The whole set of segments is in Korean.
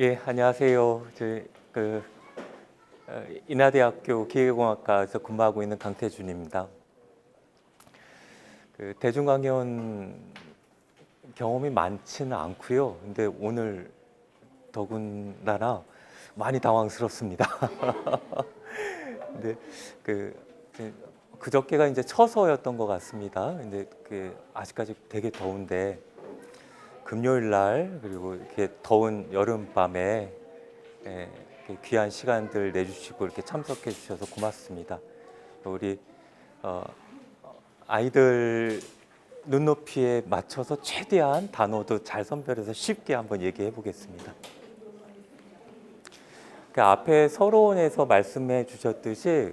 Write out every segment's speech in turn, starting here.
예, 안녕하세요. 인하대학교 기계공학과에서 근무하고 있는 강태준입니다. 대중강연 경험이 많지는 않고요. 근데 오늘 더군다나 많이 당황스럽습니다. 근데 그저께가 이제 처서였던 것 같습니다. 근데 아직까지 되게 더운데 금요일 날 그리고 이렇게 더운 여름밤에 이렇게 귀한 시간들 내주시고 이렇게 참석해 주셔서 고맙습니다. 우리 아이들 눈높이에 맞춰서 최대한 단어도 잘 선별해서 쉽게 한번 얘기해 보겠습니다. 앞에 서론에서 말씀해 주셨듯이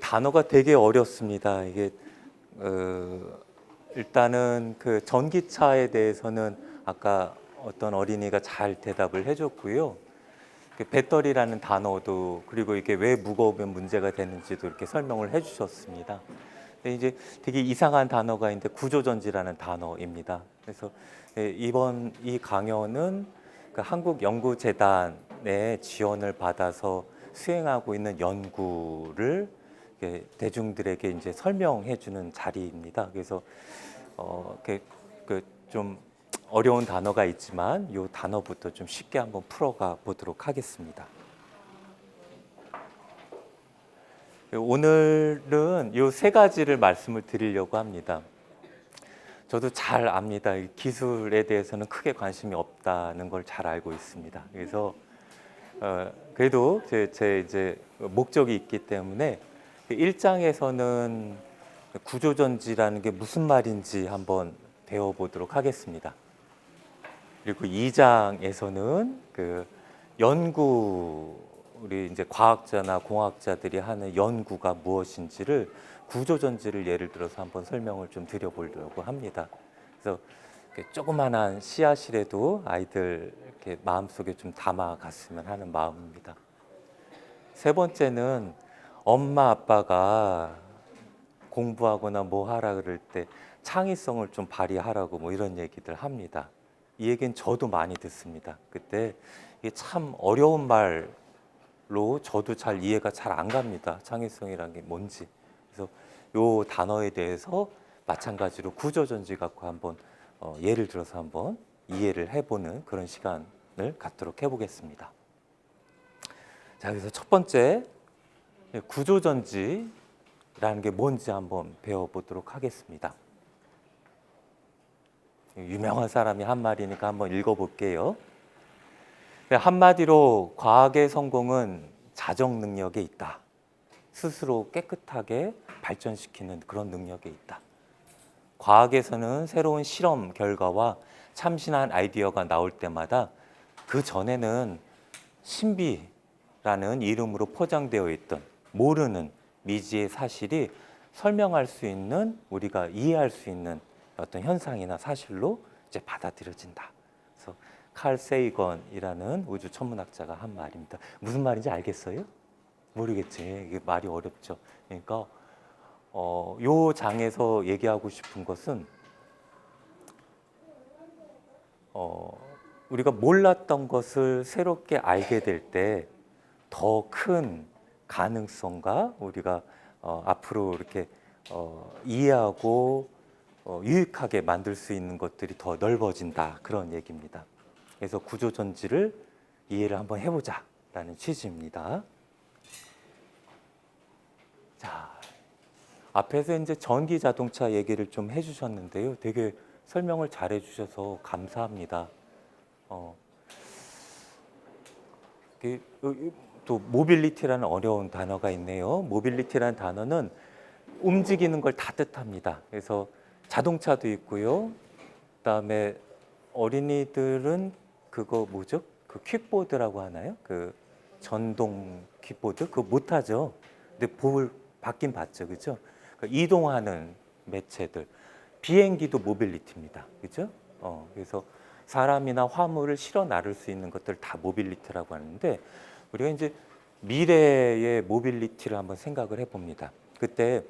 단어가 되게 어렵습니다. 이게 일단은 그 전기차에 대해서는 아까 어떤 어린이가 잘 대답을 해줬고요. 배터리라는 단어도 그리고 이게 왜 무거우면 문제가 되는지도 이렇게 설명을 해주셨습니다. 근데 이제 되게 이상한 단어가 있는데 구조전지라는 단어입니다. 그래서 이번 이 강연은 그 한국연구재단의 지원을 받아서 수행하고 있는 연구를 대중들에게 이제 설명해주는 자리입니다. 그래서 좀 어려운 단어가 있지만 이 단어부터 좀 쉽게 한번 풀어가 보도록 하겠습니다. 오늘은 이 세 가지를 말씀을 드리려고 합니다. 저도 잘 압니다. 기술에 대해서는 크게 관심이 없다는 걸 잘 알고 있습니다. 그래서 그래도 제 이제 목적이 있기 때문에 1장에서는 구조전지라는 게 무슨 말인지 한번 배워보도록 하겠습니다. 그리고 2장에서는 우리 이제 과학자나 공학자들이 하는 연구가 무엇인지를 구조전지를 예를 들어서 한번 설명을 좀 드려보려고 합니다. 그래서 조그만한 씨앗이라도 아이들 이렇게 마음속에 좀 담아갔으면 하는 마음입니다. 세 번째는 엄마 아빠가 공부하거나 뭐 하라 그럴 때 창의성을 좀 발휘하라고 뭐 이런 얘기들 합니다. 이 얘기는 저도 많이 듣습니다. 그때 이게 참 어려운 말로 저도 잘 이해가 잘 안 갑니다. 창의성이라는 게 뭔지. 그래서 요 단어에 대해서 마찬가지로 구조전지 갖고 한번 예를 들어서 한번 이해를 해보는 그런 시간을 갖도록 해보겠습니다. 자, 그래서 첫 번째 구조전지라는 게 뭔지 한번 배워보도록 하겠습니다. 유명한 사람이 한 말이니까 한번 읽어볼게요. 한마디로 과학의 성공은 자정 능력에 있다. 스스로 깨끗하게 발전시키는 그런 능력에 있다. 과학에서는 새로운 실험 결과와 참신한 아이디어가 나올 때마다 그 전에는 신비라는 이름으로 포장되어 있던 모르는 미지의 사실이 설명할 수 있는, 우리가 이해할 수 있는 어떤 현상이나 사실로 이제 받아들여진다. 그래서 칼 세이건이라는 우주 천문학자가 한 말입니다. 무슨 말인지 알겠어요? 모르겠지. 이게 말이 어렵죠. 그러니까 요 장에서 얘기하고 싶은 것은 우리가 몰랐던 것을 새롭게 알게 될 때 더 큰 가능성과 우리가 앞으로 이렇게 이해하고 유익하게 만들 수 있는 것들이 더 넓어진다, 그런 얘기입니다. 그래서 구조전지를 이해를 한번 해보자라는 취지입니다. 자, 앞에서 이제 전기 자동차 얘기를 좀 해주셨는데요. 되게 설명을 잘 해주셔서 감사합니다. 또 모빌리티라는 어려운 단어가 있네요. 모빌리티라는 단어는 움직이는 걸 다 뜻합니다. 그래서 자동차도 있고요. 그다음에 어린이들은 그거 뭐죠? 그 퀵보드라고 하나요? 그 전동 퀵보드? 그거 못 하죠. 근데 받긴 봤죠. 그죠? 이동하는 매체들. 비행기도 모빌리티입니다. 그죠? 그래서 사람이나 화물을 실어 나를 수 있는 것들 다 모빌리티라고 하는데, 우리가 이제 미래의 모빌리티를 한번 생각을 해봅니다. 그때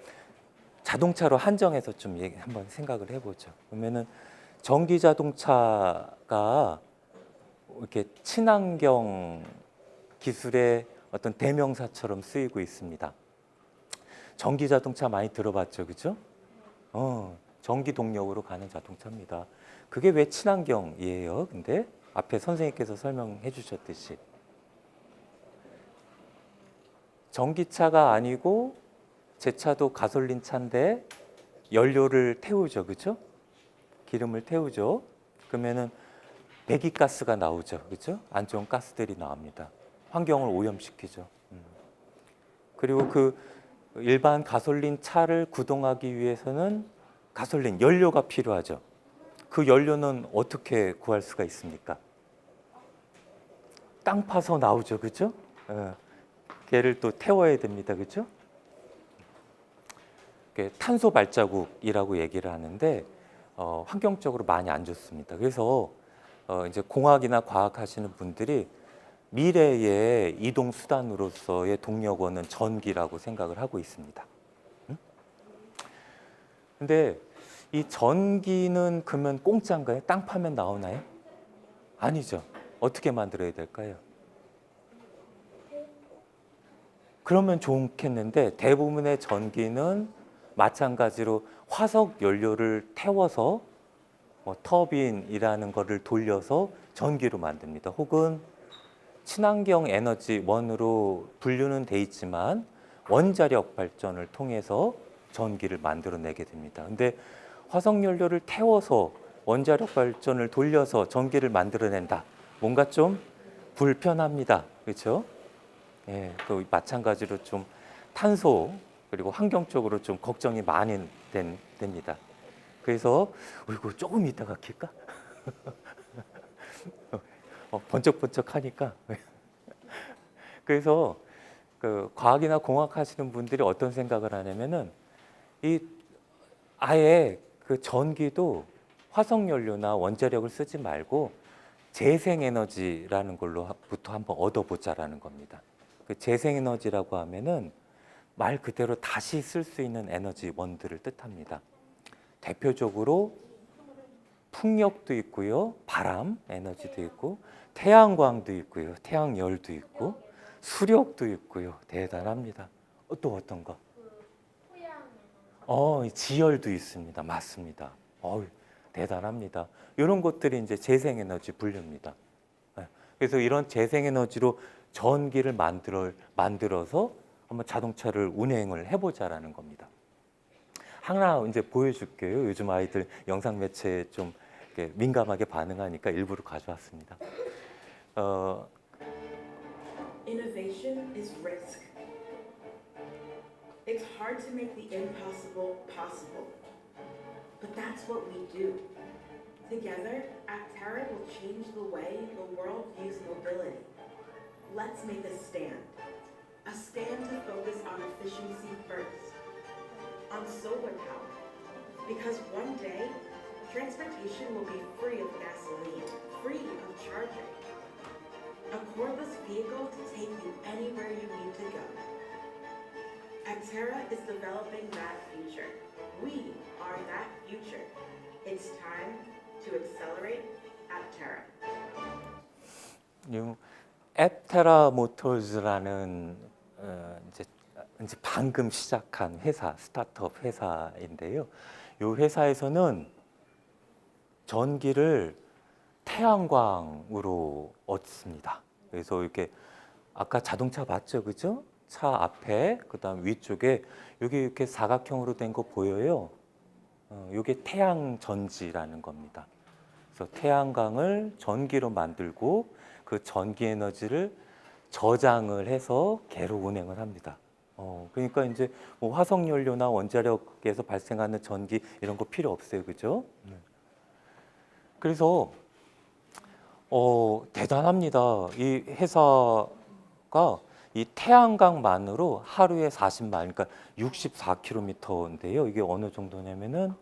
자동차로 한정해서 좀 한번 생각을 해보죠. 그러면은 전기 자동차가 이렇게 친환경 기술의 어떤 대명사처럼 쓰이고 있습니다. 전기 자동차 많이 들어봤죠, 그죠? 전기 동력으로 가는 자동차입니다. 그게 왜 친환경이에요? 근데 앞에 선생님께서 설명해 주셨듯이 전기차가 아니고 제 차도 가솔린 차인데 연료를 태우죠, 그죠? 기름을 태우죠. 그러면은 배기가스가 나오죠, 그죠? 안 좋은 가스들이 나옵니다. 환경을 오염시키죠. 그리고 그 일반 가솔린 차를 구동하기 위해서는 가솔린 연료가 필요하죠. 그 연료는 어떻게 구할 수가 있습니까? 땅 파서 나오죠, 그죠? 걔를 또 태워야 됩니다, 그죠? 탄소 발자국이라고 얘기를 하는데 환경적으로 많이 안 좋습니다. 그래서 이제 공학이나 과학 하시는 분들이 미래의 이동 수단으로서의 동력원은 전기라고 생각을 하고 있습니다. 근데 이 전기는 그러면 공짜인가요? 땅 파면 나오나요? 아니죠. 어떻게 만들어야 될까요? 그러면 좋겠는데 대부분의 전기는 마찬가지로 화석 연료를 태워서 터빈이라는 거를 돌려서 전기로 만듭니다. 혹은 친환경 에너지 원으로 분류는 돼 있지만 원자력 발전을 통해서 전기를 만들어내게 됩니다. 근데 화석 연료를 태워서 원자력 발전을 돌려서 전기를 만들어낸다. 뭔가 좀 불편합니다. 그렇죠? 예, 또 마찬가지로 좀 탄소 그리고 환경적으로 좀 걱정이 많이 됩니다. 그래서 이거 조금 이따가 킬까? 번쩍번쩍 하니까. 그래서 그 과학이나 공학 하시는 분들이 어떤 생각을 하냐면은 이 아예 그 전기도 화석 연료나 원자력을 쓰지 말고 재생에너지라는 걸로부터 한번 얻어보자라는 겁니다. 그 재생에너지라고 하면은 말 그대로 다시 쓸 수 있는 에너지 원들을 뜻합니다. 대표적으로 풍력도 있고요, 바람 에너지도 있고, 태양광도 있고요, 태양열도 있고, 수력도 있고요. 대단합니다. 또 어떤 거? 지열도 있습니다. 맞습니다. 대단합니다. 이런 것들이 이제 재생에너지 분류입니다. 그래서 이런 재생에너지로 전기를 만들어서 한번 자동차를 운행을 해보자라는 겁니다. 하나 이제 보여줄게요. 요즘 아이들 영상 매체에 좀 민감하게 반응하니까 일부러 가져왔습니다. Innovation is risk. It's hard to make the impossible possible. But that's what we do. Together, Aptera will change the way the world views mobility. Let's make a stand. A stand to focus on efficiency first. On solar power. Because one day, transportation will be free of gasoline, free of charging. A cordless vehicle to take you anywhere you need to go. Aptera is developing that future. We are that future. It's time to accelerate Aptera. 앱테라 모터즈라는 이제 방금 시작한 회사, 스타트업 회사인데요. 이 회사에서는 전기를 태양광으로 얻습니다. 그래서 이렇게 아까 자동차 봤죠, 그죠? 차 앞에 그다음 위쪽에 여기 이렇게 사각형으로 된 거 보여요. 이게 태양 전지라는 겁니다. 그래서 태양광을 전기로 만들고 그 전기 에너지를 저장을 해서 개로 운행을 합니다. 그러니까 이제 뭐 화석 연료나 원자력에서 발생하는 전기 이런 거 필요 없어요, 그죠? 그래서 대단합니다. 이 회사가 이 태양광만으로 하루에 40마일, 그러니까 64km인데요. 이게 어느 정도냐면은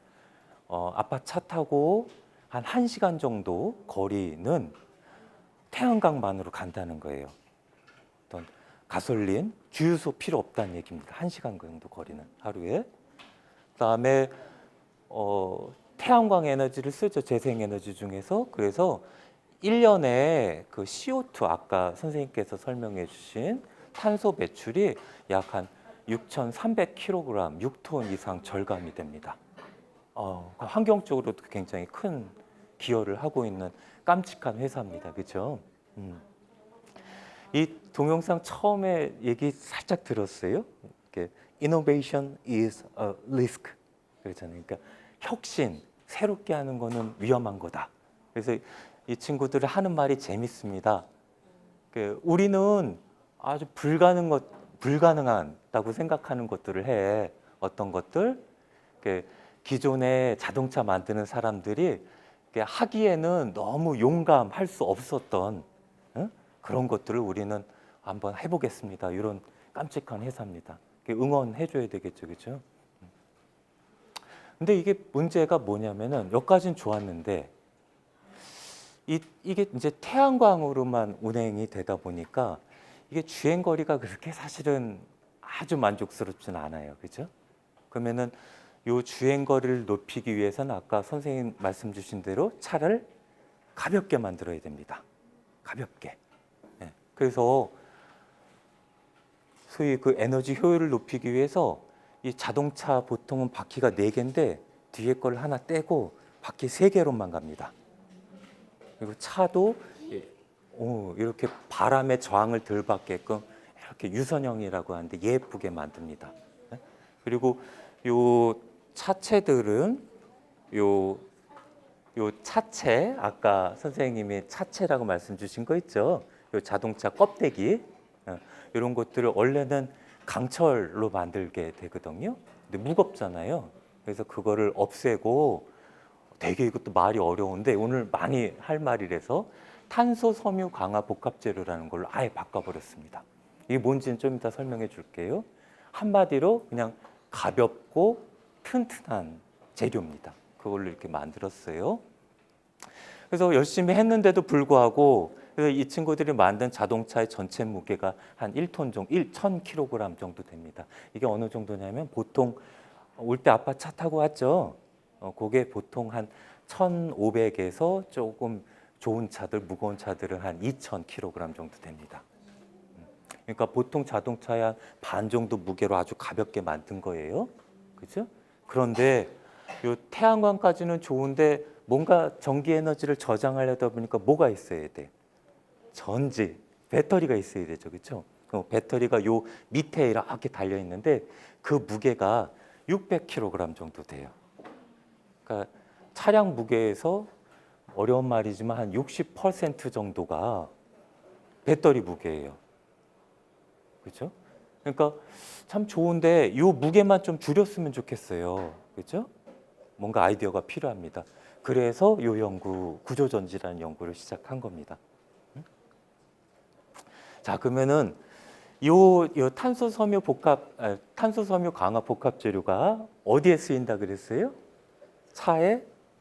아빠 차 타고 한 1시간 정도 거리는 태양광만으로 간다는 거예요. 어떤 가솔린, 주유소 필요 없다는 얘기입니다. 1시간 정도 거리는 하루에. 그다음에 태양광 에너지를 쓰죠. 재생 에너지 중에서. 그래서 1년에 그 CO2 아까 선생님께서 설명해 주신 탄소 배출이 약 한 6,300kg, 6톤 이상 절감이 됩니다. 환경적으로도 굉장히 큰 기여를 하고 있는 깜찍한 회사입니다. 그렇죠? 이 동영상 처음에 얘기 살짝 들었어요. 이렇게 Innovation is a risk. 그렇잖아요. 그러니까 혁신, 새롭게 하는 거는 위험한 거다. 그래서 이 친구들이 하는 말이 재밌습니다. 우리는 아주 불가능하다고 생각하는 것들을 해. 어떤 것들? 기존에 자동차 만드는 사람들이 하기에는 너무 용감할 수 없었던 그런 것들을 우리는 한번 해보겠습니다. 이런 깜찍한 회사입니다. 응원해줘야 되겠죠, 그렇죠? 근데 이게 문제가 뭐냐면은 여기까지는 좋았는데 이게 이제 태양광으로만 운행이 되다 보니까 이게 주행 거리가 그렇게 사실은 아주 만족스럽지는 않아요, 그렇죠? 그러면은 요 주행 거리를 높이기 위해서는 아까 선생님 말씀 주신 대로 차를 가볍게 만들어야 됩니다. 가볍게. 네. 그래서 소위 그 에너지 효율을 높이기 위해서 이 자동차 보통은 바퀴가 4개인데 뒤에 걸 하나 떼고 바퀴 3개로만 갑니다. 그리고 차도 이렇게 바람의 저항을 덜 받게끔 이렇게 유선형이라고 하는데 예쁘게 만듭니다. 네? 그리고 요 차체들은 요 차체 아까 선생님이 차체라고 말씀 주신 거 있죠? 요 자동차 껍데기 이런 것들을 원래는 강철로 만들게 되거든요. 근데 무겁잖아요. 그래서 그거를 없애고 되게 이것도 말이 어려운데 오늘 많이 할 말이라서 탄소 섬유 강화 복합 재료라는 걸로 아예 바꿔버렸습니다. 이게 뭔지는 좀 이따 설명해 줄게요. 한마디로 그냥 가볍고 튼튼한 재료입니다. 그걸로 이렇게 만들었어요. 그래서 열심히 했는데도 불구하고 그래서 이 친구들이 만든 자동차의 전체 무게가 한 1톤 정도, 1,000kg 정도 됩니다. 이게 어느 정도냐면 보통 올 때 아빠 차 타고 왔죠? 그게 보통 한 1,500에서 조금 좋은 차들, 무거운 차들은 한 2,000kg 정도 됩니다. 그러니까 보통 자동차의 한 반 정도 무게로 아주 가볍게 만든 거예요. 그죠? 그런데 요 태양광까지는 좋은데 뭔가 전기 에너지를 저장하려다 보니까 뭐가 있어야 돼? 전지, 배터리가 있어야 되죠. 그렇죠? 배터리가 요 밑에 이렇게 달려 있는데 그 무게가 600kg 정도 돼요. 그러니까 차량 무게에서 어려운 말이지만 한 60% 정도가 배터리 무게예요. 그렇죠? 그러니까 참 좋은데 이 무게만 좀 줄였으면 좋겠어요. 그렇죠? 뭔가 아이디어가 필요합니다. 그래서 이 연구, 구조전지라는 연구를 시작한 겁니다. 자, 그러면은 요 탄소 섬유 강화 복합 재료가 어디에 쓰인다 그랬어요?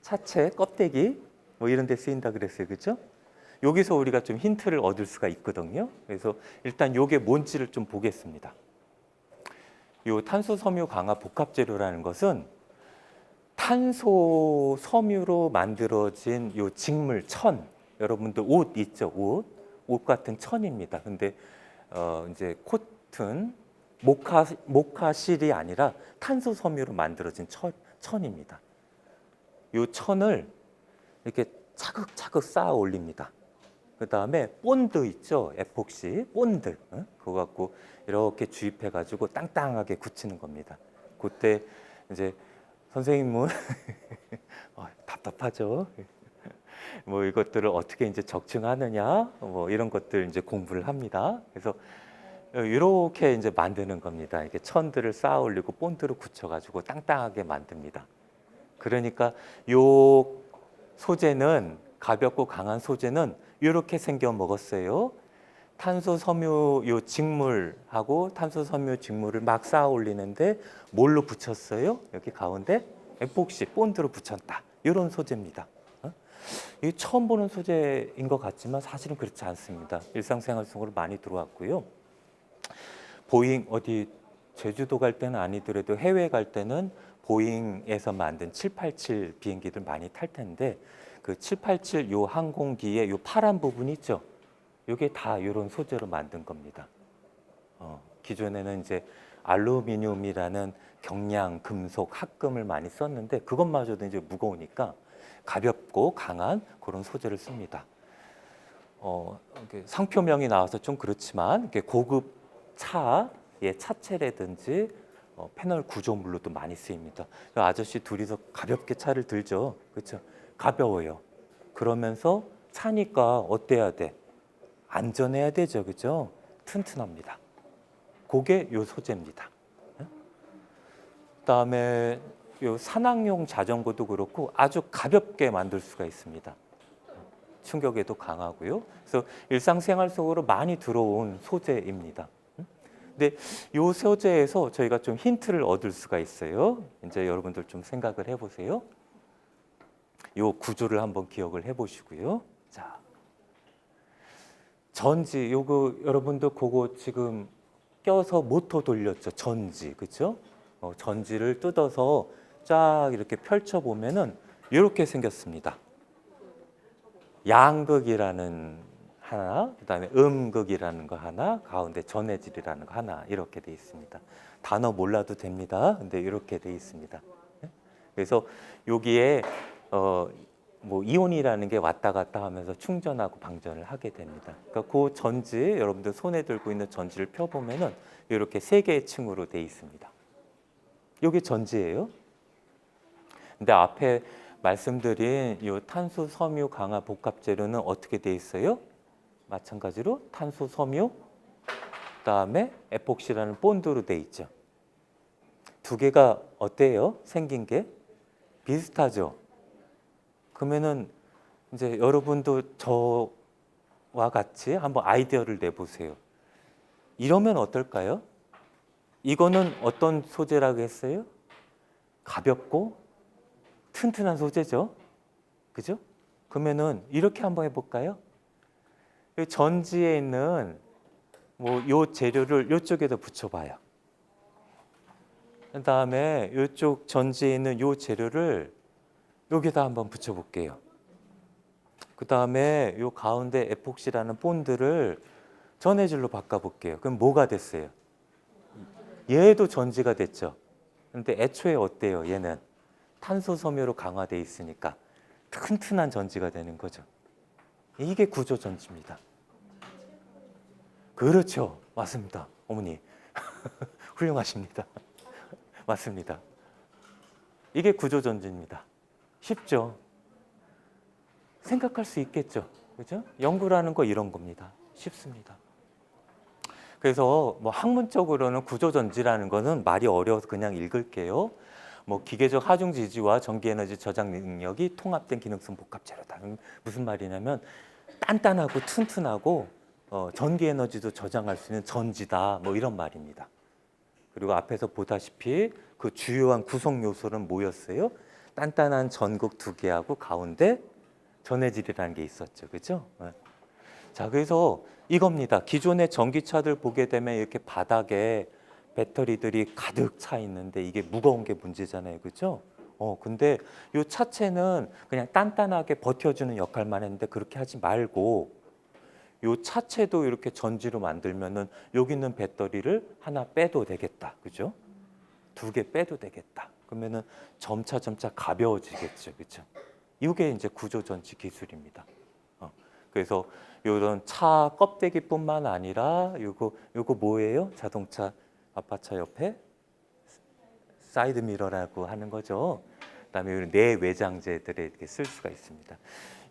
차체 껍데기 뭐 이런 데 쓰인다 그랬어요. 그렇죠? 여기서 우리가 좀 힌트를 얻을 수가 있거든요. 그래서 일단 요게 뭔지를 좀 보겠습니다. 요 탄소 섬유 강화 복합 재료라는 것은 탄소 섬유로 만들어진 요 직물 천, 여러분들 옷 있죠? 옷 같은 천입니다. 근데 이제 코튼 모카실이 아니라 탄소 섬유로 만들어진 천입니다. 요 천을 이렇게 차극차극 쌓아 올립니다. 그 다음에 본드 있죠? 에폭시 본드 그거 갖고 이렇게 주입해 가지고 땅땅하게 굳히는 겁니다. 그때 이제 선생님은 답답하죠. 뭐 이것들을 어떻게 이제 적층하느냐 뭐 이런 것들 이제 공부를 합니다. 그래서 이렇게 이제 만드는 겁니다. 이렇게 천들을 쌓아 올리고 본드를 굳혀 가지고 땅땅하게 만듭니다. 그러니까 요 소재는 가볍고 강한 소재는 이렇게 생겨 먹었어요. 탄소 섬유 요 직물하고 탄소 섬유 직물을 막 쌓아 올리는데 뭘로 붙였어요? 여기 가운데 에폭시 본드로 붙였다. 이런 소재입니다. 이 처음 보는 소재인 것 같지만 사실은 그렇지 않습니다. 일상생활 속으로 많이 들어왔고요. 보잉 어디 제주도 갈 때는 아니더라도 해외 갈 때는 보잉에서 만든 787 비행기들 많이 탈 텐데 그 787 요 항공기의 요 파란 부분 있죠? 요게 다 이런 소재로 만든 겁니다. 기존에는 이제 알루미늄이라는 경량 금속 합금을 많이 썼는데 그것마저도 이제 무거우니까 가볍고 강한 그런 소재를 씁니다. 이렇게 상표명이 나와서 좀 그렇지만 이렇게 고급 차의 차체라든지 패널 구조물로도 많이 쓰입니다. 아저씨 둘이서 가볍게 차를 들죠, 그렇죠? 가벼워요. 그러면서 차니까 어때야 돼? 안전해야 되죠, 그렇죠? 튼튼합니다. 그게 요 소재입니다. 그다음에 요 산악용 자전거도 그렇고 아주 가볍게 만들 수가 있습니다. 충격에도 강하고요. 그래서 일상생활 속으로 많이 들어온 소재입니다. 근데 요 소재에서 저희가 좀 힌트를 얻을 수가 있어요. 이제 여러분들 좀 생각을 해보세요. 요 구조를 한번 기억을 해보시고요. 자, 전지 요거 여러분도 그거 지금 껴서 모터 돌렸죠. 전지, 그렇죠? 전지를 뜯어서 쫙 이렇게 펼쳐 보면은 이렇게 생겼습니다. 양극이라는 하나, 그다음에 음극이라는 거 하나, 가운데 전해질이라는 거 하나 이렇게 돼 있습니다. 단어 몰라도 됩니다. 근데 이렇게 돼 있습니다. 그래서 여기에 뭐 이온이라는 게 왔다 갔다 하면서 충전하고 방전을 하게 됩니다. 그러니까 그 전지 여러분들 손에 들고 있는 전지를 펴 보면은 이렇게 세 개의 층으로 돼 있습니다. 이게 전지예요. 근데 앞에 말씀드린 이 탄소, 섬유, 강화 복합 재료는 어떻게 돼 있어요? 마찬가지로 탄소, 섬유, 그다음에 에폭시라는 본드로 돼 있죠. 두 개가 어때요? 생긴 게 비슷하죠. 그러면은 이제 여러분도 저와 같이 한번 아이디어를 내보세요. 이러면 어떨까요? 이거는 어떤 소재라고 했어요? 가볍고 튼튼한 소재죠. 그죠? 그러면은 이렇게 한번 해볼까요? 전지에 있는 뭐 요 재료를 요쪽에다 붙여봐요. 그다음에 요쪽 전지에 있는 요 재료를 여기다 한번 붙여볼게요. 그다음에 요 가운데 에폭시라는 본드를 전해질로 바꿔볼게요. 그럼 뭐가 됐어요? 얘도 전지가 됐죠. 근데 애초에 어때요? 얘는 탄소 섬유로 강화되어 있으니까 튼튼한 전지가 되는 거죠. 이게 구조 전지입니다. 그렇죠. 맞습니다. 어머니. 훌륭하십니다. 맞습니다. 이게 구조 전지입니다. 쉽죠? 생각할 수 있겠죠. 그죠? 연구라는 거 이런 겁니다. 쉽습니다. 그래서 뭐 학문적으로는 구조 전지라는 거는 말이 어려워서 그냥 읽을게요. 뭐 기계적 하중 지지와 전기 에너지 저장 능력이 통합된 기능성 복합 재료다. 무슨 말이냐면 단단하고 튼튼하고 전기 에너지도 저장할 수 있는 전지다. 뭐 이런 말입니다. 그리고 앞에서 보다시피 그 주요한 구성 요소는 뭐였어요? 단단한 전극 두 개하고 가운데 전해질이라는 게 있었죠. 그죠? 자, 그래서 이겁니다. 기존의 전기차들 보게 되면 이렇게 바닥에 배터리들이 가득 차 있는데 이게 무거운 게 문제잖아요. 그죠? 근데 이 차체는 그냥 단단하게 버텨주는 역할만 했는데 그렇게 하지 말고 이 차체도 이렇게 전지로 만들면은 여기 있는 배터리를 하나 빼도 되겠다. 그죠? 두 개 빼도 되겠다. 그러면은 점차 가벼워지겠죠. 그죠? 이게 이제 구조 전지 기술입니다. 그래서 이런 차 껍데기뿐만 아니라 요거 뭐예요? 자동차 아파차 옆에 사이드 미러라고 하는 거죠. 그다음에 내외장재들에 이렇게 쓸 수가 있습니다.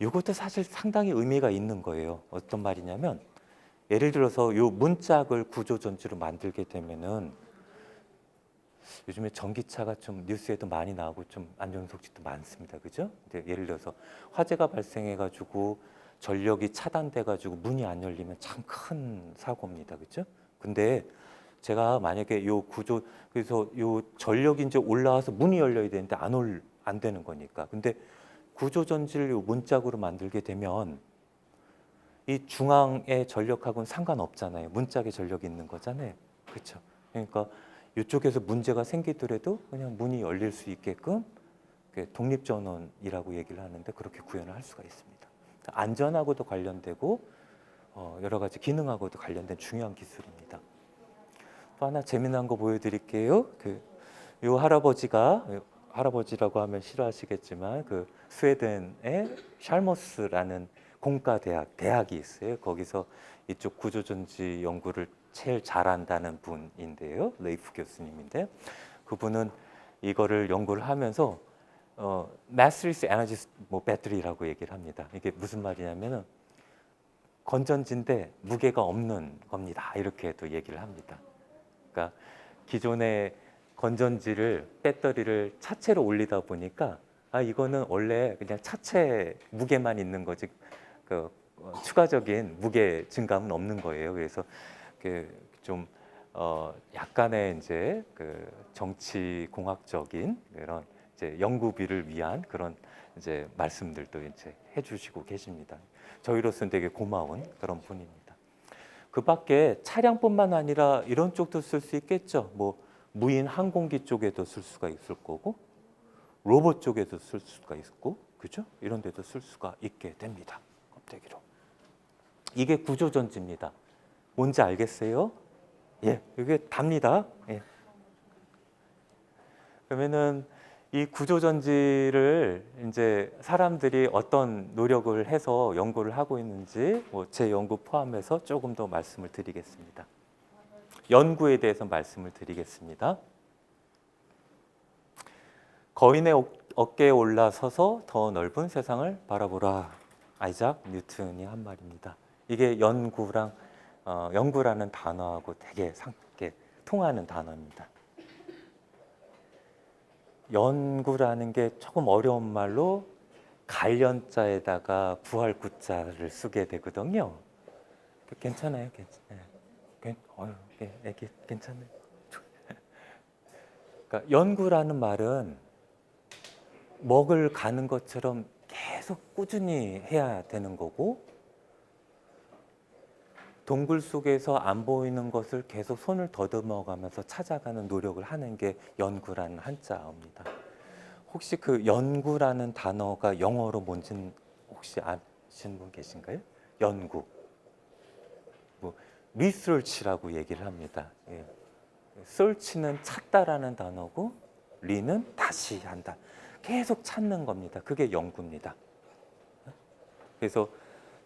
이것도 사실 상당히 의미가 있는 거예요. 어떤 말이냐면 예를 들어서 요 문짝을 구조 전지로 만들게 되면은 요즘에 전기차가 좀 뉴스에도 많이 나오고 좀 안 좋은 소식도 많습니다. 그죠? 예를 들어서 화재가 발생해가지고 전력이 차단돼가지고 문이 안 열리면 참 큰 사고입니다. 그죠? 근데 제가 만약에 요 구조 그래서 요 전력이 이제 올라와서 문이 열려야 되는데 안 되는 거니까. 근데 구조 전지를 요 문짝으로 만들게 되면 이 중앙의 전력하고는 상관없잖아요. 문짝에 전력이 있는 거잖아요. 그렇죠? 그러니까 이쪽에서 문제가 생기더라도 그냥 문이 열릴 수 있게끔 독립전원이라고 얘기를 하는데 그렇게 구현을 할 수가 있습니다. 안전하고도 관련되고 여러 가지 기능하고도 관련된 중요한 기술입니다. 또 하나 재미난 거 보여드릴게요. 요 할아버지라고 하면 싫어하시겠지만 그 스웨덴의 샬머스라는 공과 대학이 있어요. 거기서 이쪽 구조전지 연구를 제일 잘한다는 분인데요. 레이프 교수님인데 그분은 이거를 연구를 하면서 massless energy 배터리라고 얘기를 합니다. 이게 무슨 말이냐면은 건전지인데 무게가 없는 겁니다. 이렇게도 얘기를 합니다. 그러니까 기존의 건전지를 배터리를 차체로 올리다 보니까 이거는 원래 그냥 차체 무게만 있는 거지 추가적인 무게 증감은 없는 거예요. 그래서 좀 약간의 이제 정치 공학적인 그런 이제 연구비를 위한 그런 이제 말씀들도 이제 해주시고 계십니다. 저희로서는 되게 고마운 그런 분입니다. 그 밖에 차량뿐만 아니라 이런 쪽도 쓸 수 있겠죠. 뭐 무인 항공기 쪽에도 쓸 수가 있을 거고 로봇 쪽에도 쓸 수가 있고 그죠? 이런 데도 쓸 수가 있게 됩니다. 껍데기로. 이게 구조전지입니다. 뭔지 알겠어요? 예, 이게 답니다. 예. 그러면은 이 구조전지를 이제 사람들이 어떤 노력을 해서 연구를 하고 있는지 제 연구 포함해서 조금 더 말씀을 드리겠습니다. 연구에 대해서 말씀을 드리겠습니다. 거인의 어깨에 올라서서 더 넓은 세상을 바라보라. 아이작 뉴턴이 한 말입니다. 이게 연구라는 단어하고 되게 통하는 단어입니다. 연구라는 게 조금 어려운 말로 관련자에다가 부할 구자를 쓰게 되거든요. 괜찮아요, 괜찮아요. 그러니까 연구라는 말은 먹을 가는 것처럼 계속 꾸준히 해야 되는 거고 동굴 속에서 안 보이는 것을 계속 손을 더듬어가면서 찾아가는 노력을 하는 게 연구라는 한자어입니다. 혹시 그 연구라는 단어가 영어로 뭔지 혹시 아시는 분 계신가요? 연구. research라고 얘기를 합니다. 예. search는 찾다라는 단어고 re는 다시 한다. 계속 찾는 겁니다. 그게 연구입니다. 그래서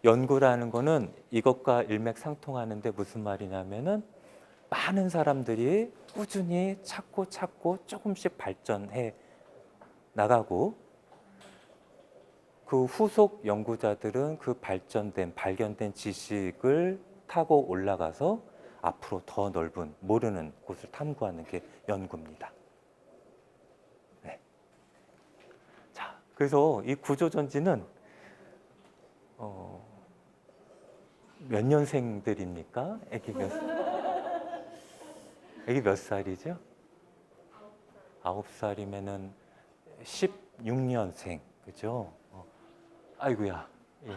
연구라는 거는 이것과 일맥상통하는데 무슨 말이냐면은 많은 사람들이 꾸준히 찾고 조금씩 발전해 나가고 그 후속 연구자들은 그 발견된 지식을 타고 올라가서 앞으로 더 넓은 모르는 곳을 탐구하는 게 연구입니다. 네. 자, 그래서 이 구조전지는 몇 년생들입니까? 애기 몇 살이죠? 9살이면은 16년생, 그죠? 아이고야. 예.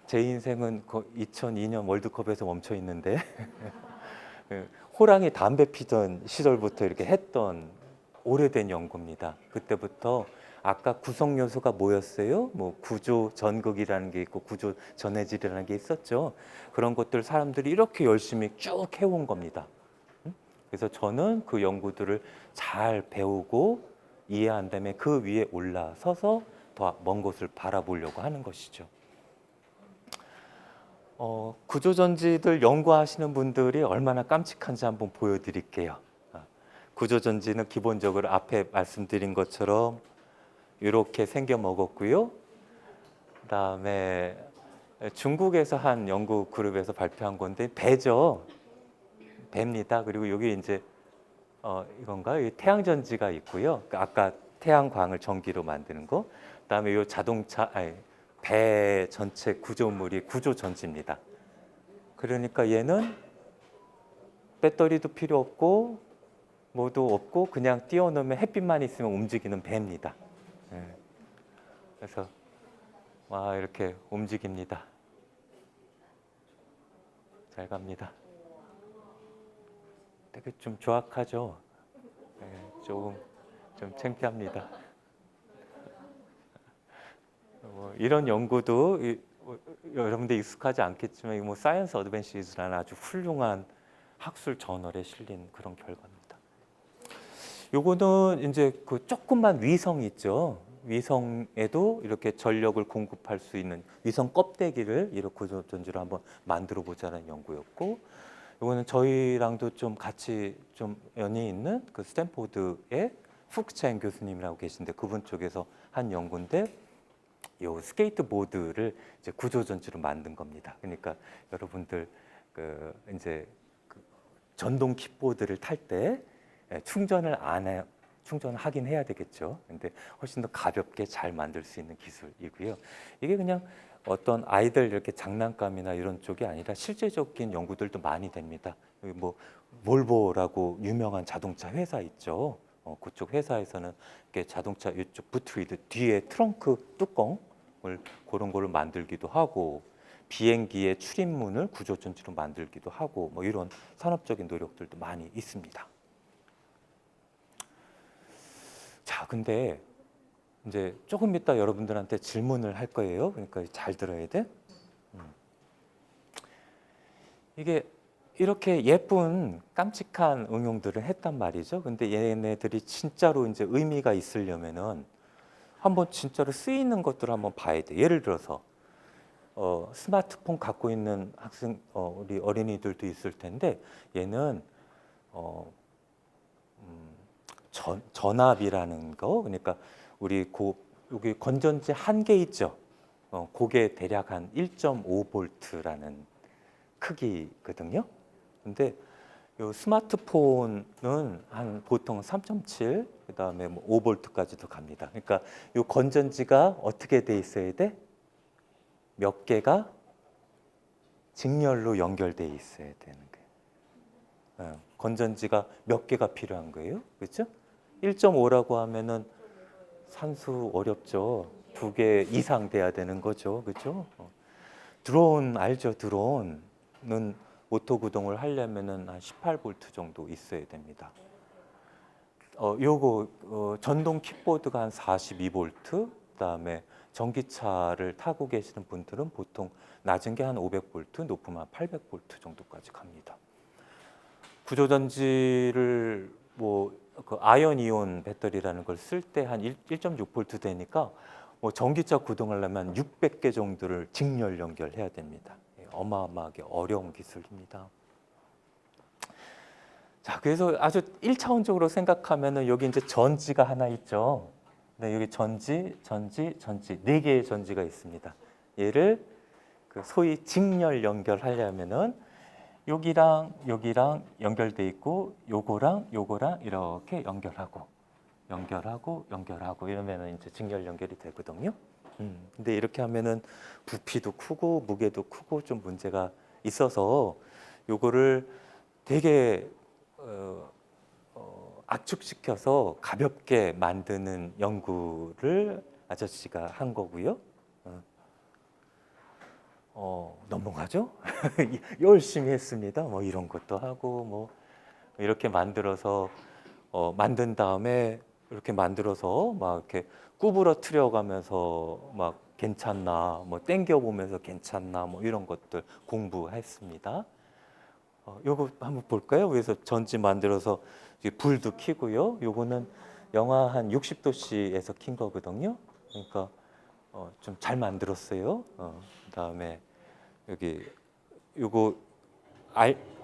제 인생은 2002년 월드컵에서 멈춰 있는데 호랑이 담배 피던 시절부터 이렇게 했던 오래된 연구입니다. 그때부터 아까 구성 요소가 뭐였어요? 구조 전극이라는 게 있고 구조 전해질이라는 게 있었죠. 그런 것들 사람들이 이렇게 열심히 쭉 해온 겁니다. 그래서 저는 그 연구들을 잘 배우고 이해한 다음에 그 위에 올라서서 더 먼 곳을 바라보려고 하는 것이죠. 구조전지들 연구하시는 분들이 얼마나 깜찍한지 한번 보여드릴게요. 구조전지는 기본적으로 앞에 말씀드린 것처럼 이렇게 생겨 먹었고요. 그다음에 중국에서 한 연구 그룹에서 발표한 건데 배죠. 배입니다. 그리고 여기 이제 이건가? 이 태양전지가 있고요. 아까 태양광을 전기로 만드는 거. 그다음에 이 배 전체 구조물이 구조전지입니다. 그러니까 얘는 배터리도 필요 없고 뭐도 없고 그냥 띄워놓으면 햇빛만 있으면 움직이는 배입니다. 네. 그래서 와 이렇게 움직입니다. 잘 갑니다. 되게 좀 조악하죠. 조금 좀 창피합니다. 이런 연구도 여러분들 익숙하지 않겠지만 뭐 사이언스 어드밴시즈라는 아주 훌륭한 학술 저널에 실린 그런 결과입니다. 요거는 이제 그 조그만 위성 있죠. 위성에도 이렇게 전력을 공급할 수 있는 위성 껍데기를 이렇게 구조전지로 한번 만들어 보자는 연구였고, 이거는 저희랑도 좀 같이 좀 연이 있는 그 스탠포드의 푸크차인 교수님이라고 계신데 그분 쪽에서 한 연구인데, 요 스케이트보드를 이제 구조전지로 만든 겁니다. 그러니까 여러분들 그 이제 그 전동 킥보드를 탈 때 충전을 안 해, 충전을 하긴 해야 되겠죠. 근데 훨씬 더 가볍게 잘 만들 수 있는 기술이고요. 이게 그냥 어떤 아이들 이렇게 장난감이나 이런 쪽이 아니라 실제적인 연구들도 많이 됩니다. 여기 뭐 볼보라고 유명한 자동차 회사 있죠. 그쪽 회사에서는 이렇게 자동차 이쪽 부트리드 뒤에 트렁크 뚜껑을 그런 걸로 만들기도 하고, 비행기의 출입문을 구조전지로 만들기도 하고, 뭐 이런 산업적인 노력들도 많이 있습니다. 자, 근데 이제 조금 이따 여러분들한테 질문을 할 거예요. 그러니까 잘 들어야 돼. 이게 이렇게 예쁜 깜찍한 응용들을 했단 말이죠. 근데 얘네들이 진짜로 이제 의미가 있으려면은 한번 진짜로 쓰이는 것들을 한번 봐야 돼. 예를 들어서 스마트폰 갖고 있는 학생 우리 어린이들도 있을 텐데, 얘는 전압이라는 거, 그러니까 우리 여기 건전지 한 개 있죠. 그게 대략 한 1.5볼트라는 크기거든요. 근데 요 스마트폰은 한 보통 3.7, 그다음에 뭐 5볼트까지도 갑니다. 그러니까 요 건전지가 어떻게 돼 있어야 돼? 몇 개가 직렬로 연결돼 있어야 되는 거예요. 건전지가 몇 개가 필요한 거예요? 그렇죠? 1.5라고 하면은 산수 어렵죠. 2개 이상 돼야 되는 거죠. 그렇죠? 드론 알죠? 드론은 오토 구동을 하려면은 한 18볼트 정도 있어야 됩니다. 요거 전동 킥보드가 한 42볼트, 그다음에 전기차를 타고 계시는 분들은 보통 낮은 게 한 500볼트, 높으면 한 800볼트 정도까지 갑니다. 구조전지를 그 아연 이온 배터리라는 걸 쓸 때 한 1.6볼트 되니까 뭐 전기차 구동하려면 600개 정도를 직렬 연결해야 됩니다. 어마어마하게 어려운 기술입니다. 자, 그래서 아주 1차원적으로 생각하면은 여기 이제 전지가 하나 있죠. 네, 여기 전지, 4개의 전지가 있습니다. 얘를 그 소위 직렬 연결하려면은 여기랑 여기랑 연결돼 있고 요거랑 이렇게 연결하고 이러면은 이제 직렬 연결이 되거든요. 근데 이렇게 하면은 부피도 크고 무게도 크고 좀 문제가 있어서 요거를 되게 압축시켜서 가볍게 만드는 연구를 아저씨가 한 거고요. 넘어가죠? 열심히 했습니다. 뭐 이런 것도 하고 뭐 이렇게 만들어서 만든 다음에 이렇게 만들어서 막 이렇게 구부러뜨려 가면서 막 괜찮나, 뭐 땡겨 보면서 괜찮나, 뭐 이런 것들 공부했습니다. 요거 한번 볼까요? 그래서 전지 만들어서 불도 켜고요. 요거는 영하 한 60도씨에서 킨 거거든요. 그러니까 좀 잘 만들었어요. 그다음에 여기 요거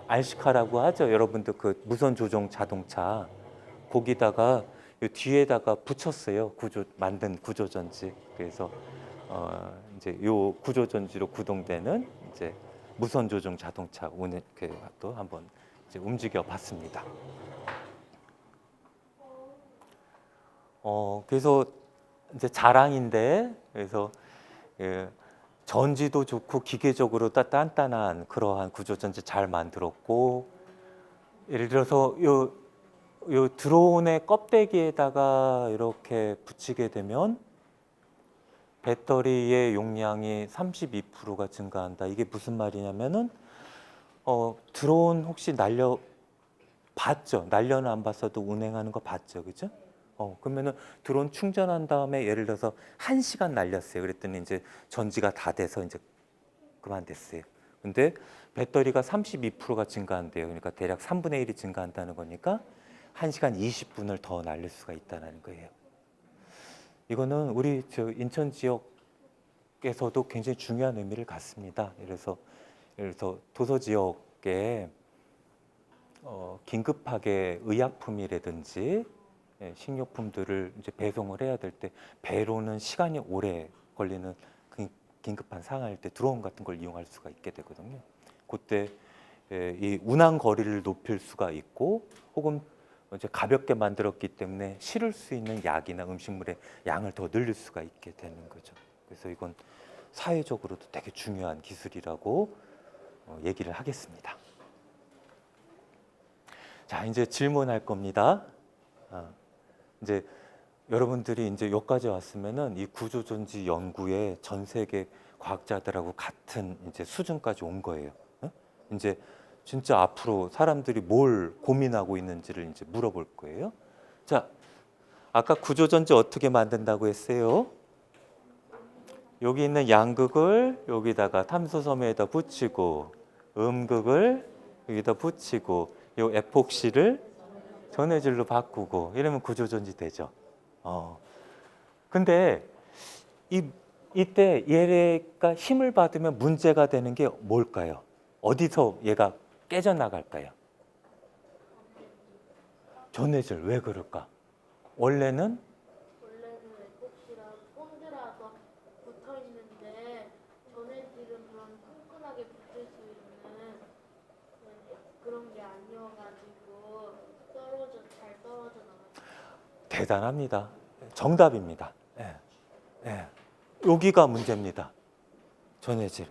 알시카라고 하죠. 여러분들 그 무선 조종 자동차 거기다가 요 뒤에다가 붙였어요. 만든 구조전지. 그래서 이제 요 구조전지로 구동되는 이제 무선 조종 자동차 오늘 또 한번 이제 움직여 봤습니다. 그래서 이제 자랑인데, 그래서 전지도 좋고 기계적으로 단단한 그러한 구조전지 잘 만들었고, 예를 들어서 요 드론의 껍데기에다가 이렇게 붙이게 되면 배터리의 용량이 32%가 증가한다. 이게 무슨 말이냐면은 드론 혹시 봤죠. 날려는 안 봤어도 운행하는 거 봤죠, 그죠? 그러면은 드론 충전한 다음에 예를 들어서 1시간 날렸어요. 그랬더니 이제 전지가 다 돼서 이제 그만됐어요. 근데 배터리가 32%가 증가한대요. 그러니까 대략 3분의 1이 증가한다는 거니까 1시간 20분을 더 날릴 수가 있다는 거예요. 이거는 우리 저 인천 지역에서도 굉장히 중요한 의미를 갖습니다. 예를 들어서 도서 지역에 긴급하게 의약품이라든지 식료품들을 이제 배송을 해야 될 때 배로는 시간이 오래 걸리는 긴급한 상황일 때 드론 같은 걸 이용할 수가 있게 되거든요. 그때 이 운항 거리를 높일 수가 있고 혹은 이제 가볍게 만들었기 때문에 실을 수 있는 약이나 음식물의 양을 더 늘릴 수가 있게 되는 거죠. 그래서 이건 사회적으로도 되게 중요한 기술이라고 얘기를 하겠습니다. 자, 이제 질문할 겁니다. 이제 여러분들이 이제 여기까지 왔으면은 이 구조전지 연구에 전 세계 과학자들하고 같은 이제 수준까지 온 거예요. 이제 진짜 앞으로 사람들이 뭘 고민하고 있는지를 이제 물어볼 거예요. 자, 아까 구조전지 어떻게 만든다고 했어요? 여기 있는 양극을 여기다가 탄소섬유에다 붙이고 음극을 여기다 붙이고 요 에폭시를 전해질로 바꾸고 이러면 구조전지 되죠. 근데 이때 얘가 힘을 받으면 문제가 되는 게 뭘까요? 어디서 얘가 깨져나갈까요? 전해질 왜 그럴까? 원래는 에폭시랑 본드라서 붙어 있는데 전해질은 그런 끈끈하게 붙을 수 있는 그런 게 아니어가지고 잘 떨어져 나갔어요. 대단합니다. 정답입니다. 예. 예. 여기가 문제입니다. 전해질.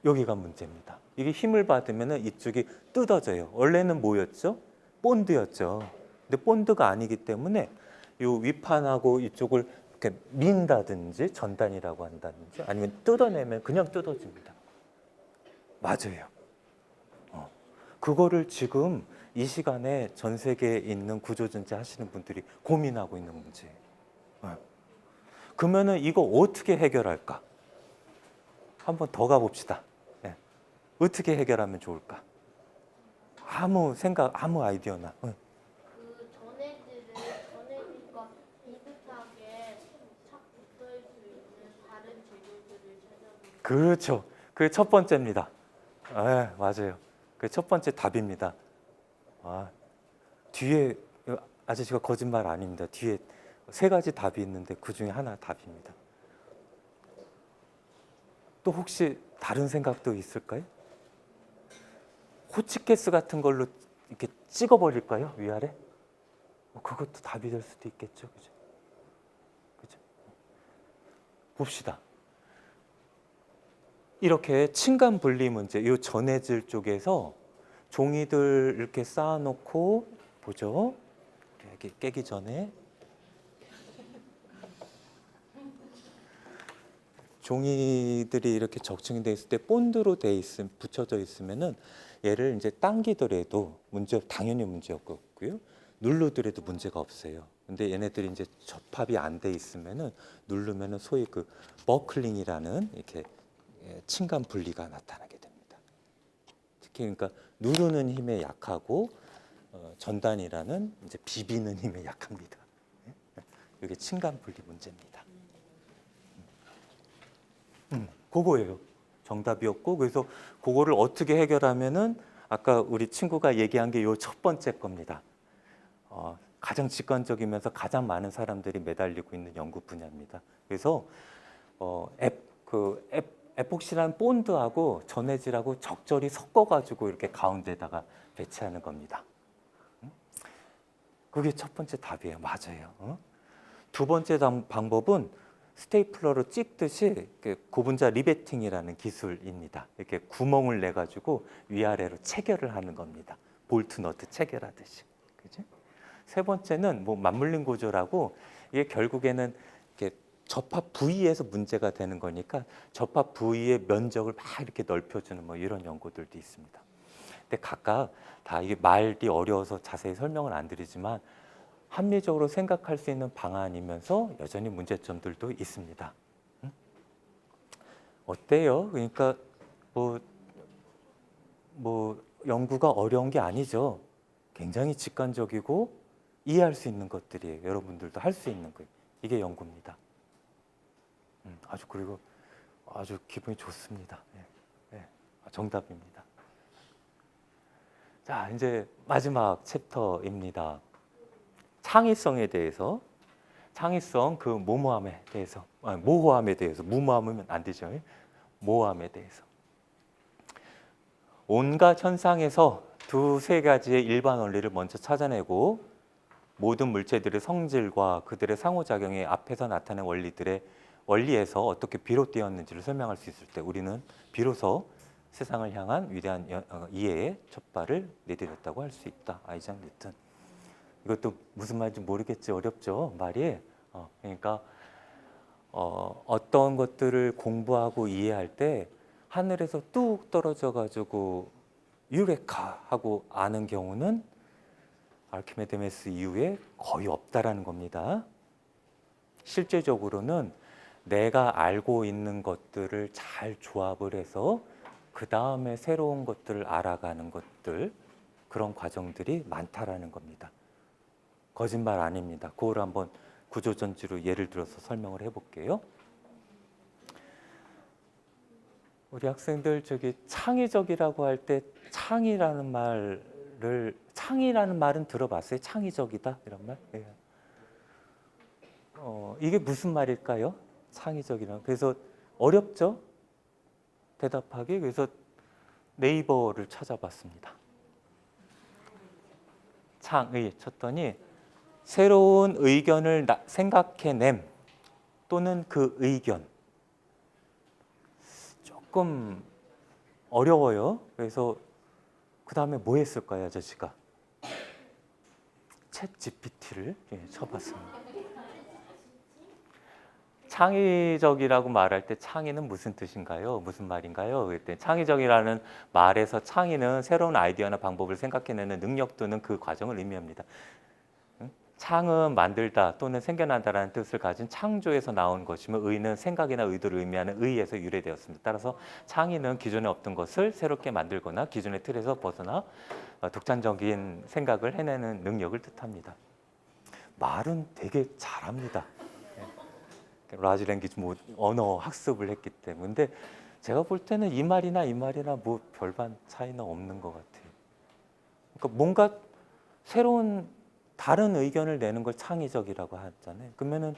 여기가 문제입니다. 이게 힘을 받으면 이쪽이 뜯어져요. 원래는 뭐였죠? 본드였죠. 근데 본드가 아니기 때문에 이 윗판하고 이쪽을 이렇게 민다든지 전단이라고 한다든지 아니면 뜯어내면 그냥 뜯어집니다. 맞아요. 그거를 지금 이 시간에 전 세계에 있는 구조전지 하시는 분들이 고민하고 있는 문제예요. 그러면은 이거 어떻게 해결할까? 한번 더 가봅시다. 어떻게 해결하면 좋을까? 아무 생각, 아무 아이디어나. 그 전해질과 비슷하게 착 붙어 있을 수 있는 다른 재료들을 찾아보는. 그렇죠. 그게 첫 번째입니다. 맞아요. 그게 첫 번째 답입니다. 뒤에 아저씨가 거짓말 아닙니다. 뒤에 3가지 답이 있는데 그 중에 하나 답입니다. 또 혹시 다른 생각도 있을까요? 호치케스 같은 걸로 이렇게 찍어버릴까요? 위아래? 그것도 답이 될 수도 있겠죠. 그죠? 봅시다. 이렇게 층간 분리 문제, 이 전해질 쪽에서 종이들 이렇게 쌓아놓고 보죠. 이렇게 깨기 전에 종이들이 이렇게 적층이 돼 있을 때 본드로 붙여져 있으면은 얘를 이제 당기더라도 당연히 문제 없고요. 누르더라도 문제가 없어요. 근데 얘네들이 이제 접합이 안 돼 있으면은 누르면은 소위 그 버클링이라는 이렇게 층간 분리가 나타나게 됩니다. 특히 그러니까 누르는 힘에 약하고 전단이라는 이제 비비는 힘에 약합니다. 이게 층간 분리 문제입니다. 그거예요. 정답이었고 그래서 그거를 어떻게 해결하면은 아까 우리 친구가 얘기한 게 요 첫 번째 겁니다. 가장 직관적이면서 가장 많은 사람들이 매달리고 있는 연구 분야입니다. 그래서 에폭시라는 본드하고 전해질하고 적절히 섞어가지고 이렇게 가운데다가 배치하는 겁니다. 그게 첫 번째 답이에요. 맞아요. 두 번째 방법은 스테이플러로 찍듯이 고분자 리베팅이라는 기술입니다. 이렇게 구멍을 내 가지고 위아래로 체결을 하는 겁니다. 볼트 너트 체결하듯이. 그죠? 세 번째는 뭐 맞물림 구조라고 이게 결국에는 이렇게 접합 부위에서 문제가 되는 거니까 접합 부위의 면적을 막 이렇게 넓혀주는 뭐 이런 연구들도 있습니다. 근데 각각 다 이게 말이 어려워서 자세히 설명을 안 드리지만 합리적으로 생각할 수 있는 방안이면서 여전히 문제점들도 있습니다. 어때요? 그러니까 뭐 연구가 어려운 게 아니죠. 굉장히 직관적이고 이해할 수 있는 것들이에요. 여러분들도 할 수 있는 거예요. 이게 연구입니다. 아주 그리고 아주 기분이 좋습니다. 정답입니다. 자, 이제 마지막 챕터입니다. 창의성에 대해서, 창의성 그 모호함에 대해서, 모호함에 대해서, 무모함은 안 되죠. 모호함에 대해서. 온갖 현상에서 두세 가지의 일반 원리를 먼저 찾아내고 모든 물체들의 성질과 그들의 상호작용의 앞에서 나타낸 원리에서 어떻게 비롯되었는지를 설명할 수 있을 때 우리는 비로소 세상을 향한 위대한 이해의 첫 발을 내디뎠다고 할 수 있다. 아이작 뉴턴. 이것도 무슨 말인지 모르겠지. 어렵죠, 말이. 그러니까 어떤 것들을 공부하고 이해할 때 하늘에서 뚝 떨어져 가지고 유레카 하고 아는 경우는 아르키메데스 이후에 거의 없다라는 겁니다. 실제적으로는 내가 알고 있는 것들을 잘 조합을 해서 그 다음에 새로운 것들을 알아가는 것들, 그런 과정들이 많다라는 겁니다. 거짓말 아닙니다. 그걸 한번 구조전지로 예를 들어서 설명을 해볼게요. 우리 학생들 저기 창의적이라고 할 때 창의라는 말은 들어봤어요? 창의적이다 이런 말? 예. 이게 무슨 말일까요? 창의적이란. 그래서 어렵죠? 대답하기. 그래서 네이버를 찾아봤습니다. 창의 쳤더니 새로운 의견을 생각해냄 또는 그 의견. 조금 어려워요. 그래서 그 다음에 뭐 했을까요, 아저씨가? 챗 GPT를 쳐봤습니다. 창의적이라고 말할 때 창의는 무슨 뜻인가요? 무슨 말인가요? 그때 창의적이라는 말에서 창의는 새로운 아이디어나 방법을 생각해내는 능력 또는 그 과정을 의미합니다. 창은 만들다 또는 생겨난다라는 뜻을 가진 창조에서 나온 것이며 의는 생각이나 의도를 의미하는 의에서 유래되었습니다. 따라서 창의는 기존에 없던 것을 새롭게 만들거나 기존의 틀에서 벗어나 독창적인 생각을 해내는 능력을 뜻합니다. 말은 되게 잘합니다. 라지 랭귀지 언어 학습을 했기 때문에. 근데 제가 볼 때는 이 말이나 뭐 별반 차이는 없는 것 같아요. 그러니까 뭔가 새로운 다른 의견을 내는 걸 창의적이라고 하잖아요. 그러면은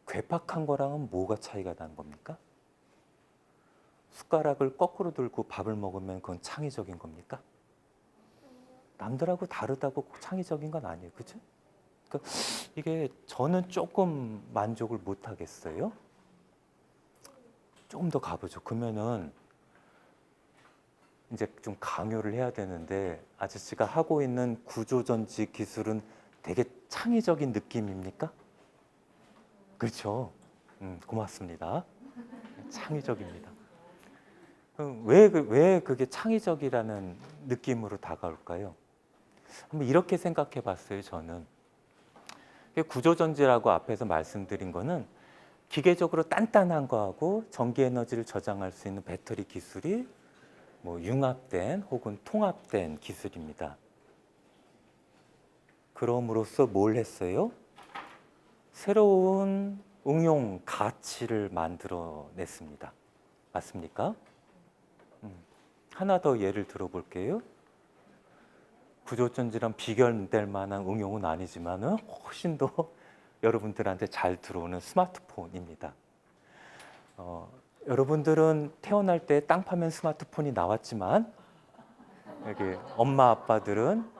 괴팍한 거랑은 뭐가 차이가 나는 겁니까? 숟가락을 거꾸로 들고 밥을 먹으면 그건 창의적인 겁니까? 남들하고 다르다고 꼭 창의적인 건 아니에요. 그죠? 그러니까 이게 저는 조금 만족을 못 하겠어요. 조금 더 가보죠. 그러면은 이제 좀 강요를 해야 되는데 아저씨가 하고 있는 구조전지 기술은 되게 창의적인 느낌입니까? 그렇죠. 고맙습니다. 창의적입니다. 왜 그게 창의적이라는 느낌으로 다가올까요? 한번 이렇게 생각해 봤어요, 저는. 구조전지라고 앞에서 말씀드린 거는 기계적으로 단단한 거하고 전기 에너지를 저장할 수 있는 배터리 기술이 뭐 융합된 혹은 통합된 기술입니다. 그럼으로써 뭘 했어요? 새로운 응용 가치를 만들어냈습니다. 맞습니까? 하나 더 예를 들어볼게요. 구조전지랑 비교될 만한 응용은 아니지만은 훨씬 더 여러분들한테 잘 들어오는 스마트폰입니다. 여러분들은 태어날 때 땅 파면 스마트폰이 나왔지만 여기 엄마 아빠들은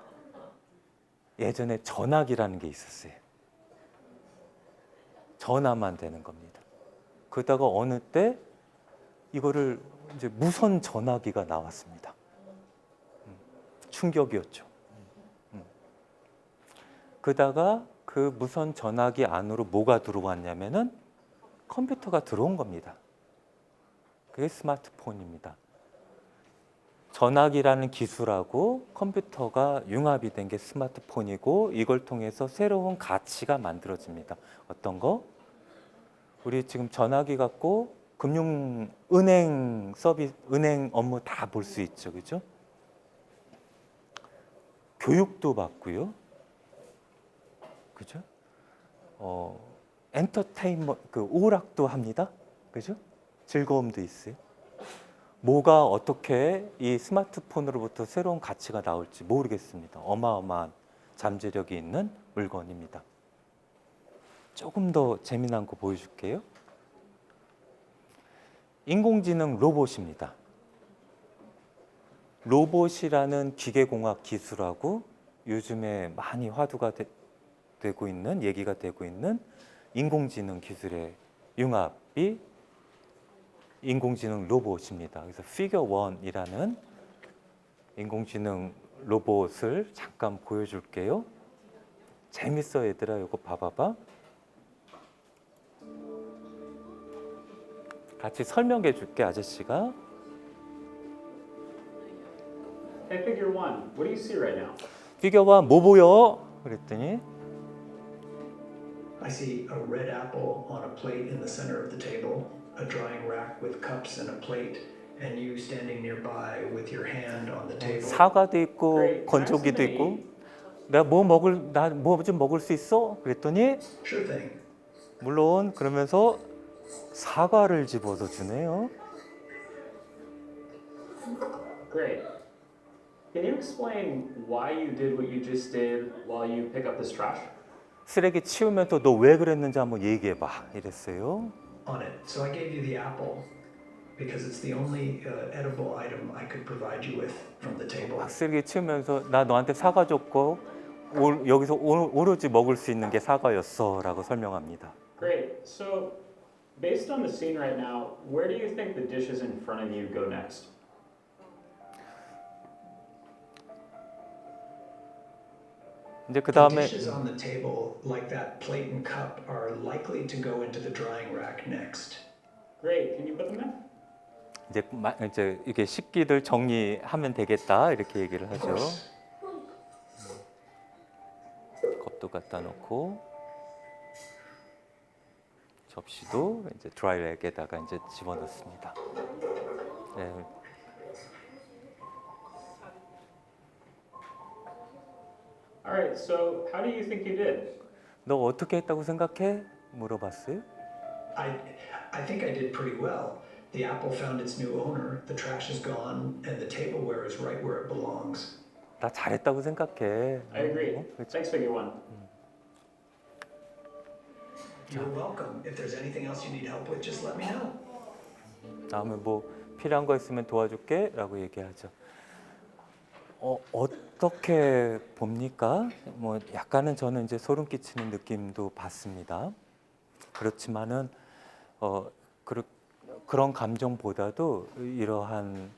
예전에 전화기라는 게 있었어요. 전화만 되는 겁니다. 그러다가 어느 때 이거를 이제 무선 전화기가 나왔습니다. 충격이었죠. 그러다가 그 무선 전화기 안으로 뭐가 들어왔냐면은 컴퓨터가 들어온 겁니다. 그게 스마트폰입니다. 전화기라는 기술하고 컴퓨터가 융합이 된 게 스마트폰이고 이걸 통해서 새로운 가치가 만들어집니다. 어떤 거? 우리 지금 전화기 갖고 은행 서비스, 은행 업무 다 볼 수 있죠, 그죠? 교육도 받고요, 그죠? 엔터테인먼트, 오락도 합니다, 그죠? 즐거움도 있어요. 뭐가 어떻게 이 스마트폰으로부터 새로운 가치가 나올지 모르겠습니다. 어마어마한 잠재력이 있는 물건입니다. 조금 더 재미난 거 보여줄게요. 인공지능 로봇입니다. 로봇이라는 기계공학 기술하고 요즘에 많이 화두가 되고 있는, 얘기가 되고 있는 인공지능 기술의 융합이 인공지능 로봇입니다. 그래서 피겨 1이라는 인공지능 로봇을 잠깐 보여줄게요. 재밌어 얘들아, 이거 봐봐봐. 같이 설명해 줄게, 아저씨가. Hey, figure one, what do you see right now? 피겨 1 뭐 보여? 그랬더니 I see a red apple on a plate in the center of the table, a drying rack with cups and a plate, and you standing nearby with your hand on the table. 사과도 있고 Great. 건조기도 Nice to 있고. meet. 나 뭐 좀 먹을 수 있어? 그랬더니 Sure thing. 물론 그러면서 사과를 집어서 주네요. Great. Can you explain why you did what you just did while you pick up this trash? 쓰레기 치우면서 너 왜 그랬는지 한번 얘기해 봐. 이랬어요. On it. So I gave you the apple because it's the only edible item I could provide you with from the table. 막 쓰레기 치우면서 나 너한테 사과 줬고 여기서 오로지 먹을 수 있는 게 사과였어라고 설명합니다. Great. So, based on the scene right now, where do you think the dishes in front of you go next? 이제 그 The 다음에 dishes on the table, like that plate and cup, are likely to go into the drying rack next. Great. Can you put them in? 이제 이게 식기들 정리하면 되겠다 이렇게 얘기를 Of 하죠. course. 컵도 갖다 놓고 접시도 이제 드라이랙에다가 이제 집어넣습니다. 네. All right. So, how do you think you did? 너 어떻게 했다고 생각해? 물어봤어요. I think I did pretty well. The apple found its new owner, the trash is gone, and the tableware is right where it belongs. 나 잘했다고 생각해. I agree. 그렇죠? Thanks, figure one. You're welcome. If there's anything else you need help with, just let me know. 다음에 뭐 필요한 거 있으면 도와줄게라고 얘기하죠. 어떻게 봅니까? 뭐 약간은 저는 이제 소름 끼치는 느낌도 받습니다. 그렇지만은 그런 감정보다도 이러한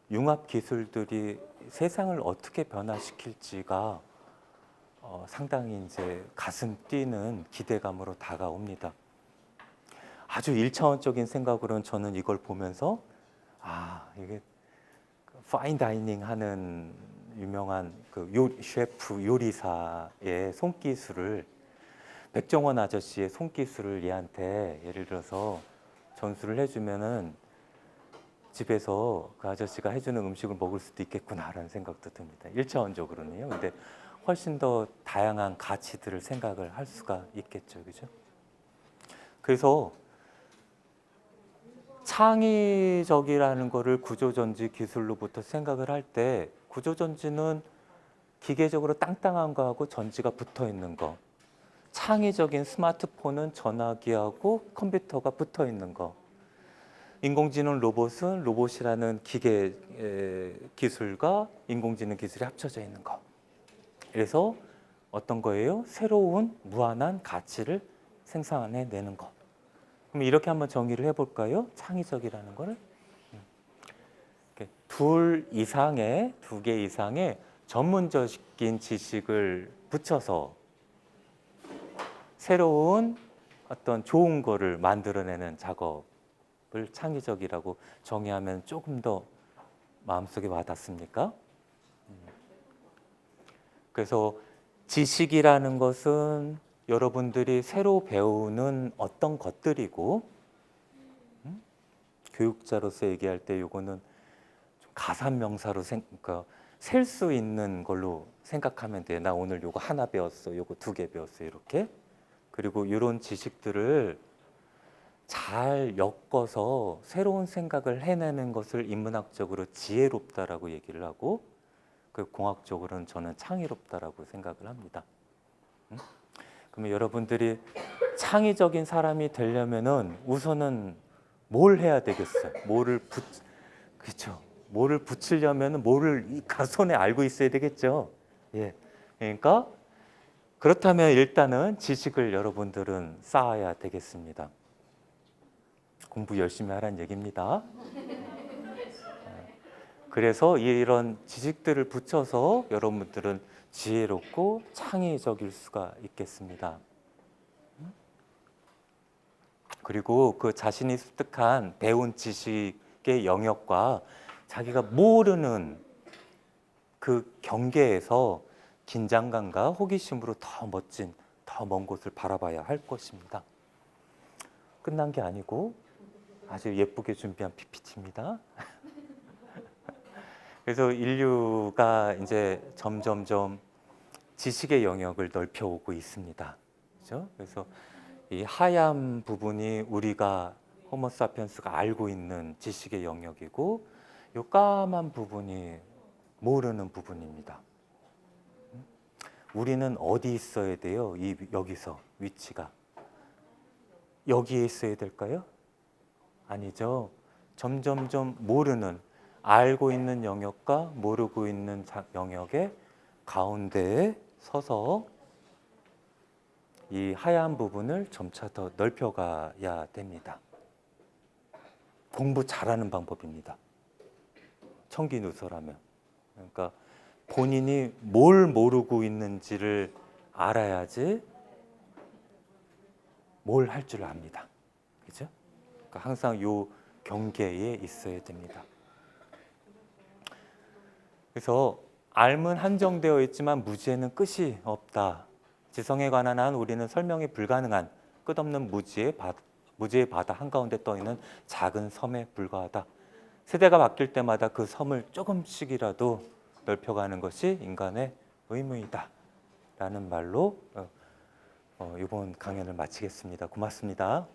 융합 기술들이 세상을 어떻게 변화시킬지가 상당히 이제 가슴 뛰는 기대감으로 다가옵니다. 아주 일차원적인 생각으로는 저는 이걸 보면서 이게 파인 다이닝 하는 유명한 셰프 요리사의 손기술을 백종원 아저씨의 손기술을 얘한테 예를 들어서 전수를 해주면은 집에서 그 아저씨가 해주는 음식을 먹을 수도 있겠구나라는 생각도 듭니다. 일차원적으로는요. 근데 훨씬 더 다양한 가치들을 생각을 할 수가 있겠죠, 그죠? 그래서 창의적이라는 거를 구조전지 기술로부터 생각을 할 때 구조전지는 기계적으로 땅땅한 거하고 전지가 붙어 있는 거, 창의적인 스마트폰은 전화기하고 컴퓨터가 붙어 있는 거, 인공지능 로봇은 로봇이라는 기계 기술과 인공지능 기술이 합쳐져 있는 거. 그래서 어떤 거예요? 새로운 무한한 가치를 생산해내는 거. 그럼 이렇게 한번 정의를 해볼까요? 창의적이라는 거를 두 개 이상의 전문적인 지식을 붙여서 새로운 어떤 좋은 거를 만들어내는 작업을 창의적이라고 정의하면 조금 더 마음속에 와닿습니까? 그래서 지식이라는 것은 여러분들이 새로 배우는 어떤 것들이고, 교육자로서 얘기할 때 요거는 좀 가산명사로 그러니까 셀 수 있는 걸로 생각하면 돼. 나 오늘 요거 하나 배웠어, 요거 2개 배웠어, 이렇게. 그리고 이런 지식들을 잘 엮어서 새로운 생각을 해내는 것을 인문학적으로 지혜롭다라고 얘기를 하고, 그 공학적으로는 저는 창의롭다라고 생각을 합니다. 그러면 여러분들이 창의적인 사람이 되려면은 우선은 뭘 해야 되겠어요? 그렇죠? 뭐를 붙이려면은 뭐를 이 손에 알고 있어야 되겠죠. 예. 그러니까 그렇다면 일단은 지식을 여러분들은 쌓아야 되겠습니다. 공부 열심히 하라는 얘기입니다. 그래서 이런 지식들을 붙여서 여러분들은 지혜롭고 창의적일 수가 있겠습니다. 그리고 그 자신이 습득한 배운 지식의 영역과 자기가 모르는 그 경계에서 긴장감과 호기심으로 더 멋진, 더 먼 곳을 바라봐야 할 것입니다. 끝난 게 아니고 아주 예쁘게 준비한 PPT입니다. 그래서 인류가 이제 점점점 지식의 영역을 넓혀오고 있습니다. 그렇죠? 그래서 이 하얀 부분이 우리가 호모사피엔스가 알고 있는 지식의 영역이고, 요 까만 부분이 모르는 부분입니다. 우리는 어디 있어야 돼요? 여기서 위치가 여기에 있어야 될까요? 아니죠. 점점점 모르는, 알고 있는 영역과 모르고 있는 영역의 가운데에 서서 이 하얀 부분을 점차 더 넓혀가야 됩니다. 공부 잘하는 방법입니다. 청기누설하면. 그러니까 본인이 뭘 모르고 있는지를 알아야지 뭘 할 줄 압니다. 그죠? 그러니까 항상 요 경계에 있어야 됩니다. 그래서 알은 한정되어 있지만 무지에는 끝이 없다. 지성에 관한 한 우리는 설명이 불가능한 끝없는 무지의 바다 한가운데 떠있는 작은 섬에 불과하다. 세대가 바뀔 때마다 그 섬을 조금씩이라도 넓혀가는 것이 인간의 의무이다 라는 말로 이번 강연을 마치겠습니다. 고맙습니다.